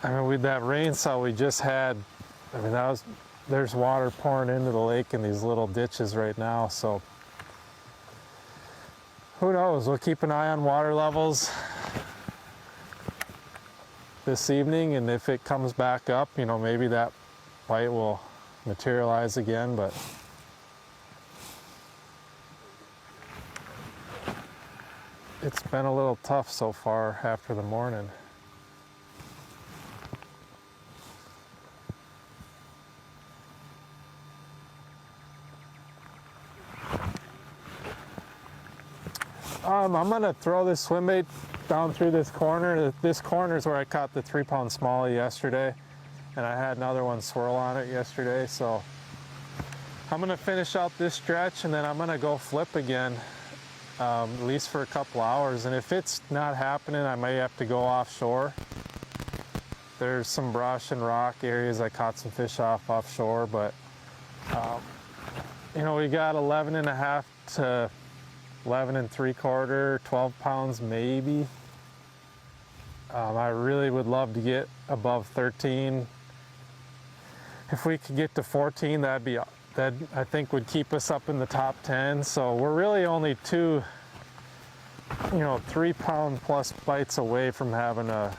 I mean, with that rain cell we just had, I mean, there's water pouring into the lake in these little ditches right now, so who knows? We'll keep an eye on water levels this evening, and if it comes back up, you know, maybe that bite will materialize again, but it's been a little tough so far after the morning. I'm gonna throw this swim bait down through this corner. This corner is where I caught the 3-pound smallie yesterday, and I had another one swirl on it yesterday. So I'm gonna finish out this stretch, and then I'm gonna go flip again, at least for a couple hours. And if it's not happening, I may have to go offshore. There's some brush and rock areas I caught some fish offshore, but you know, we got 11.5 to 11 3/4, 12 pounds maybe. I really would love to get above 13. If we could get to 14, that I think would keep us up in the top 10. So we're really only 2, you know, 3-pound plus bites away from having a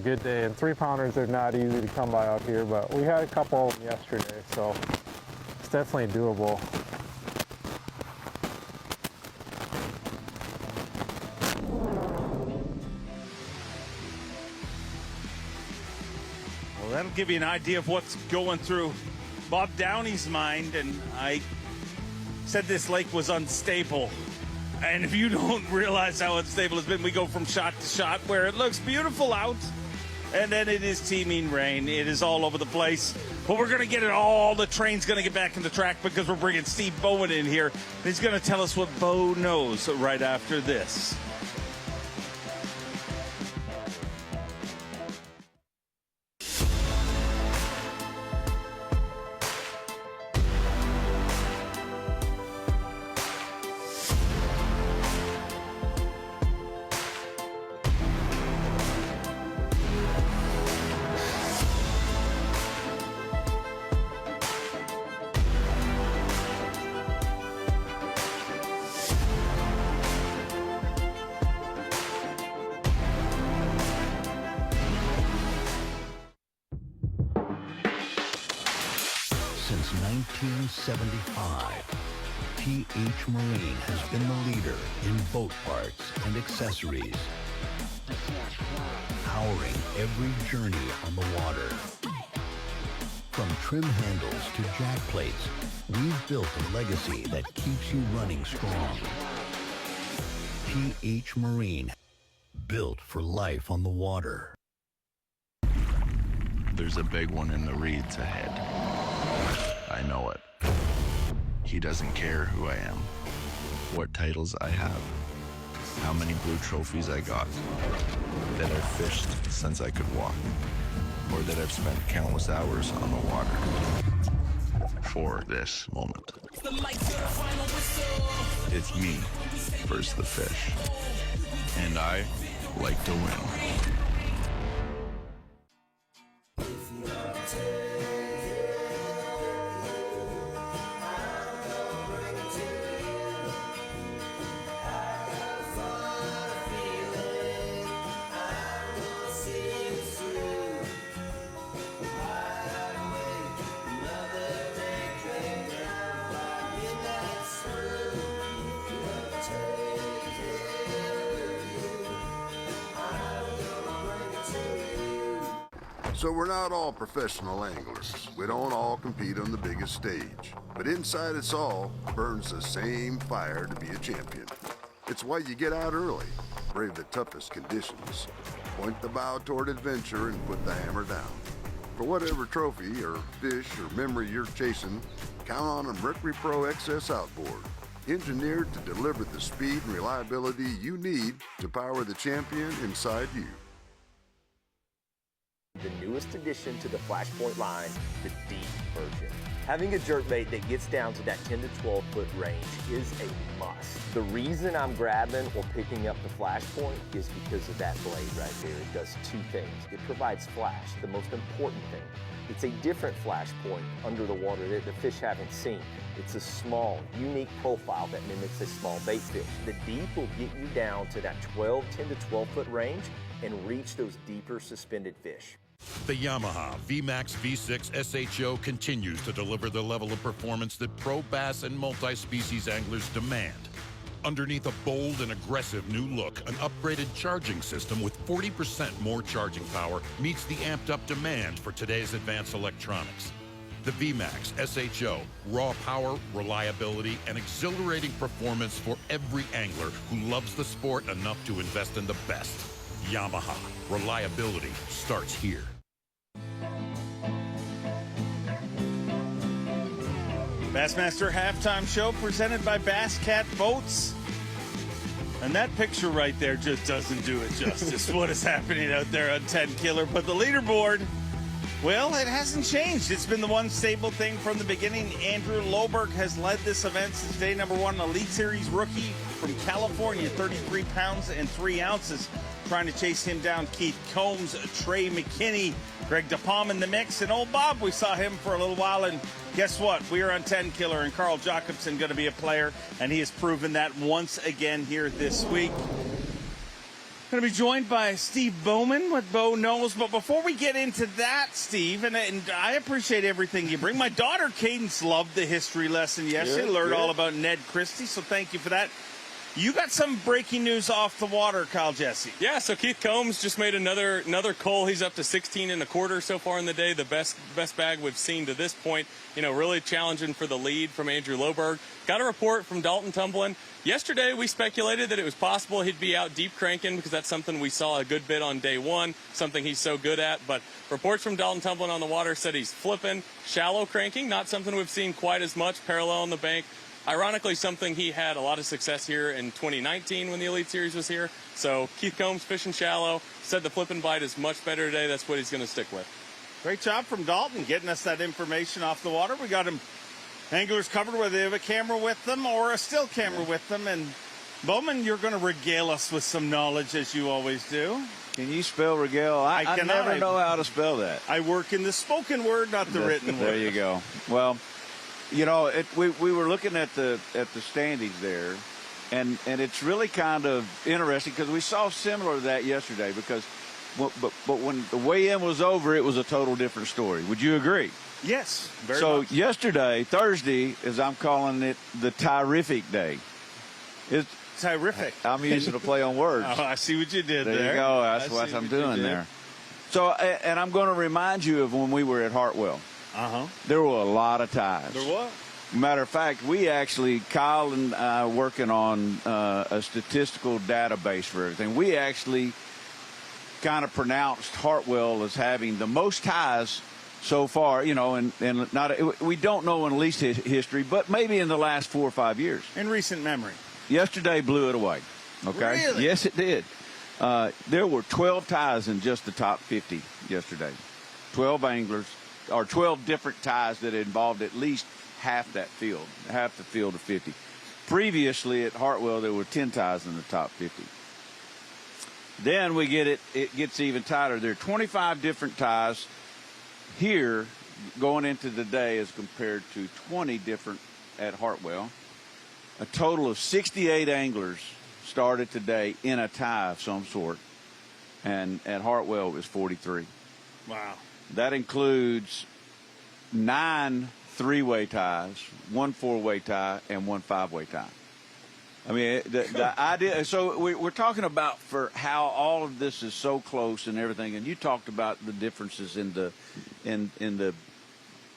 good day. And 3-pounders are not easy to come by out here, but we had a couple of them yesterday, so it's definitely doable. That'll give you an idea of what's going through Bob Downey's mind. And I said this lake was unstable. And if you don't realize how unstable it's been, we go from shot to shot where it looks beautiful out, and then it is teeming rain. It is all over the place. But we're going to get it all. The train's going to get back in the track because we're bringing Steve Bowen in here. He's going to tell us what Bo knows right after this. Since 1975, PH Marine has been the leader in boat parts and accessories, powering every journey on the water. From trim handles to jack plates, we've built a legacy that keeps you running strong. PH Marine, built for life on the water. There's a big one in the reeds ahead. I know it. He doesn't care who I am, what titles I have, how many blue trophies I got, that I've fished since I could walk, or that I've spent countless hours on the water for this moment. It's me versus the fish, and I like to win. So we're not all professional anglers. We don't all compete on the biggest stage. But inside us all burns the same fire to be a champion. It's why you get out early, brave the toughest conditions, point the bow toward adventure, and put the hammer down. For whatever trophy or fish or memory you're chasing, count on a Mercury Pro XS outboard, engineered to deliver the speed and reliability you need to power the champion inside you. The newest addition to the Flashpoint line, the deep version. Having a jerkbait that gets down to that 10 to 12 foot range is a must. The reason I'm grabbing or picking up the Flashpoint is because of that blade right there. It does two things. It provides flash, the most important thing. It's a different Flashpoint under the water that the fish haven't seen. It's a small, unique profile that mimics a small bait fish. The deep will get you down to that 10 to 12 foot range and reach those deeper suspended fish. The Yamaha VMAX V6 SHO continues to deliver the level of performance that pro bass and multi-species anglers demand. Underneath a bold and aggressive new look, an upgraded charging system with 40% more charging power meets the amped-up demand for today's advanced electronics. The VMAX SHO, raw power, reliability, and exhilarating performance for every angler who loves the sport enough to invest in the best. Yamaha, reliability starts here. Bassmaster Halftime Show presented by Bass Cat Boats. And that picture right there just doesn't do it justice. What is happening out there on 10 Killer? But the leaderboard, well, it hasn't changed. It's been the one stable thing from the beginning. Andrew Loberg has led this event since day number one. An Elite Series rookie from California, 33 pounds and 3 ounces. Trying to chase him down, Keith Combs, Trey McKinney, Greg DePalm in the mix, and old Bob, we saw him for a little while, and guess what? We are on 10 Killer, and Carl Jacobson going to be a player, and he has proven that once again here this week. Going to be joined by Steve Bowman, what Bo knows, but before we get into that, Steve, and I appreciate everything you bring. My daughter Cadence loved the history lesson yesterday, learned all about Ned Christie, so thank you for that. You got some breaking news off the water, Kyle Jesse. Yeah, so Keith Combs just made another cull. He's up to 16 1/4 so far in the day, the best bag we've seen to this point. You know, really challenging for the lead from Andrew Loberg. Got a report from Dalton Tumblin. Yesterday, we speculated that it was possible he'd be out deep cranking because that's something we saw a good bit on day one, something he's so good at. But reports from Dalton Tumblin on the water said he's flipping, shallow cranking, not something we've seen quite as much, parallel on the bank. Ironically, something he had a lot of success here in 2019 when the Elite Series was here. So Keith Combs fishing shallow, said the flip and bite is much better today. That's what he's going to stick with. Great job from Dalton getting us that information off the water. We got him anglers covered whether they have a camera with them or a still camera with them. And Bowman, you're going to regale us with some knowledge as you always do. Can you spell regale? I never know how to spell that. I work in the spoken word, not the written word. There you go. Well, you know, we were looking at the standings there, and it's really kind of interesting because we saw similar to that yesterday. Because, but when the weigh-in was over, it was a total different story. Would you agree? Yes, very so much. Yesterday, Thursday, as I'm calling it, the terrific day. It's terrific. I'm using a play on words. Oh, I see what you did there. There you go. That's what I'm doing there. So, and I'm going to remind you of when we were at Hartwell. There were a lot of ties. There was. Matter of fact, we actually, Kyle and I working on a statistical database for everything. We actually kind of pronounced Hartwell as having the most ties so far, you know, and not we don't know in least history, but maybe in the last 4 or 5 years. In recent memory. Yesterday blew it away. Okay. Really? Yes, it did. There were 12 ties in just the top 50 yesterday. 12 anglers, or 12 different ties that involved at least half the field of 50. Previously at Hartwell, there were 10 ties in the top 50. Then we get it gets even tighter. There are 25 different ties here going into the day as compared to 20 different at Hartwell. A total of 68 anglers started today in a tie of some sort, and at Hartwell it was 43. Wow. That includes 9 3-way ties, 1 4-way tie, and 1 5-way tie. I mean, the idea. So we're talking about for how all of this is so close and everything. And you talked about the differences in the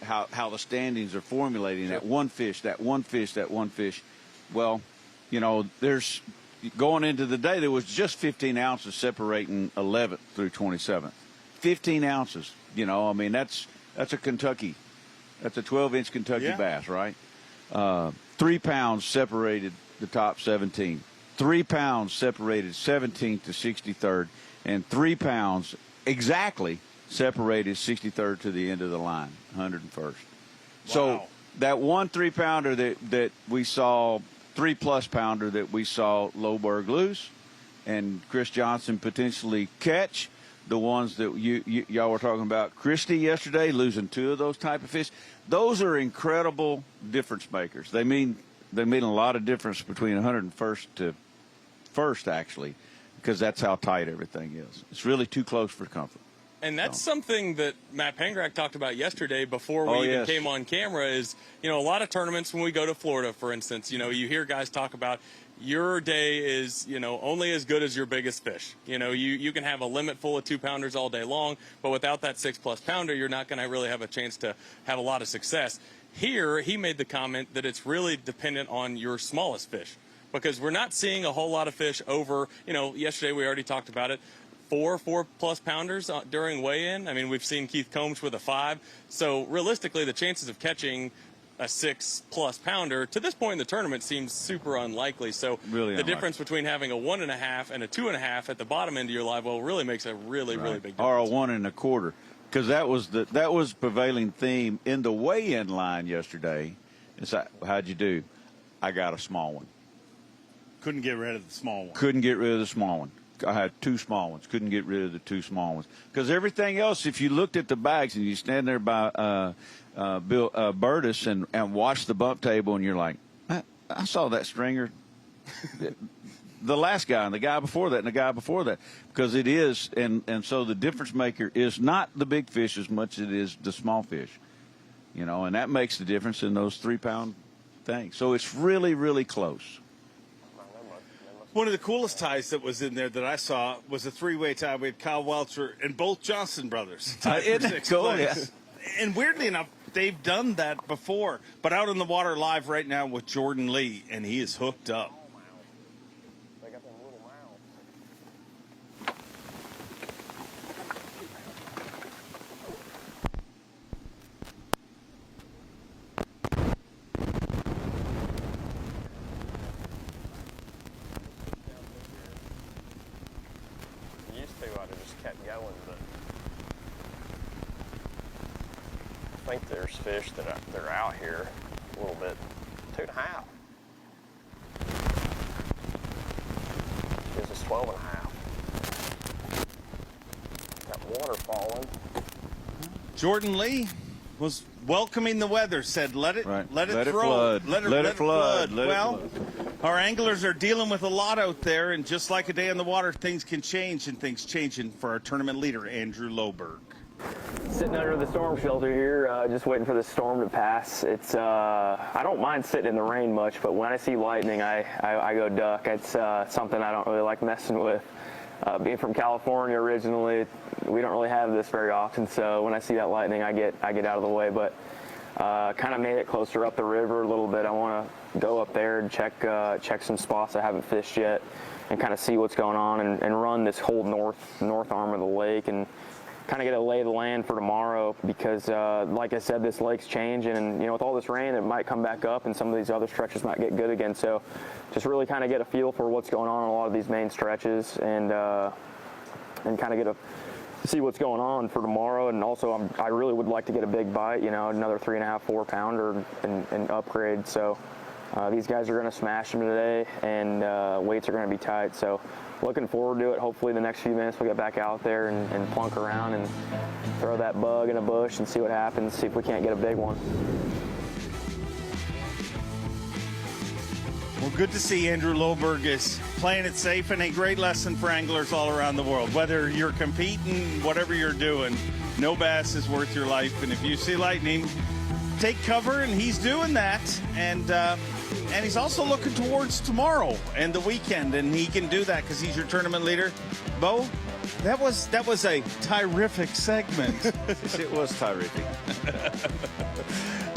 how the standings are formulating. That one fish. Well, you know, there's going into the day there was just 15 ounces separating 11th through 27th. 15 ounces. You know, I mean, that's a Kentucky. That's a 12-inch Kentucky bass, right? 3 pounds separated the top 17. 3 pounds separated 17th to 63rd, and 3 pounds exactly separated 63rd to the end of the line, 101st. Wow. So that one 3-pounder that we saw, 3+ pounder that we saw Loberg lose, and Chris Johnson potentially catch, the ones that y'all were talking about, Christie yesterday losing 2 of those type of fish. Those are incredible difference makers. They mean a lot of difference between 101st to first, actually, because that's how tight everything is. It's really too close for comfort. And that's something that Matt Pengrak talked about yesterday before we even came on camera is, you know, a lot of tournaments when we go to Florida, for instance, you know, you hear guys talk about your day is, you know, only as good as your biggest fish. You know, you can have a limit full of 2-pounders all day long, but without that 6+ pounder, you're not going to really have a chance to have a lot of success. Here, he made the comment that it's really dependent on your smallest fish, because we're not seeing a whole lot of fish over, you know, yesterday we already talked about it, 4+ pounders during weigh-in. I mean, we've seen Keith Combs with a 5. So realistically, the chances of catching a 6+ pounder to this point in the tournament seems super unlikely. So really the difference between having a 1.5 and a 2.5 at the bottom end of your live well really makes a really big difference. Or a 1 1/4, because that was prevailing theme in the weigh-in line yesterday. It's like, how'd you do? I got a small one. Couldn't get rid of the small one. Couldn't get rid of the small one. I had 2 small ones. Couldn't get rid of the 2 small ones. Because everything else, if you looked at the bags and you stand there by Bill Burtis and watch the bump table and you're like, I saw that stringer. The last guy and the guy before that and the guy before that. Because it is, and so the difference maker is not the big fish as much as it is the small fish. You know, and that makes the difference in those 3-pound things. So it's really close. One of the coolest ties that was in there that I saw was a 3-way tie with Kyle Welcher and both Johnson brothers. Tied for 6th place. Yeah. And weirdly enough, they've done that before. But out in the water live right now with Jordan Lee, and he is hooked up. I think there's fish that they're out here a little bit. 2.5. Gives us 12.5. Got water falling. Jordan Lee was welcoming the weather, said let it flood. Let it flood. Well, our anglers are dealing with a lot out there, and just like a day on the water, things can change, and things changing for our tournament leader, Andrew Loberg. Sitting under the storm shelter here, just waiting for the storm to pass. It's I don't mind sitting in the rain much, but when I see lightning, I go duck. It's something I don't really like messing with. Being from California originally, we don't really have this very often, so when I see that lightning, I get out of the way. But kind of made it closer up the river a little bit. I want to go up there and check some spots I haven't fished yet, and kind of see what's going on, and run this whole north arm of the lake, and kind of get a lay of the land for tomorrow, because like I said, this lake's changing, and you know, with all this rain, it might come back up and some of these other stretches might get good again. So just really kind of get a feel for what's going on a lot of these main stretches, and kind of see what's going on for tomorrow. And also I really would like to get a big bite, you know, another 3.5-4 pounder and upgrade. So these guys are going to smash them today, and weights are going to be tight. So looking forward to it. Hopefully the next few minutes we'll get back out there and plunk around and throw that bug in a bush and see what happens, see if we can't get a big one. Well, good to see Andrew Loberg is playing it safe, and a great lesson for anglers all around the world. Whether you're competing, whatever you're doing, no bass is worth your life. And if you see lightning, take cover, and he's doing that. And he's also looking towards tomorrow and the weekend, and he can do that because he's your tournament leader. Bo, that was a terrific segment. Yes, it was terrific.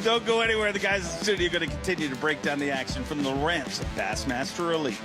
Don't go anywhere. The guys in the studio are going to continue to break down the action from the ranch of Bassmaster Elite.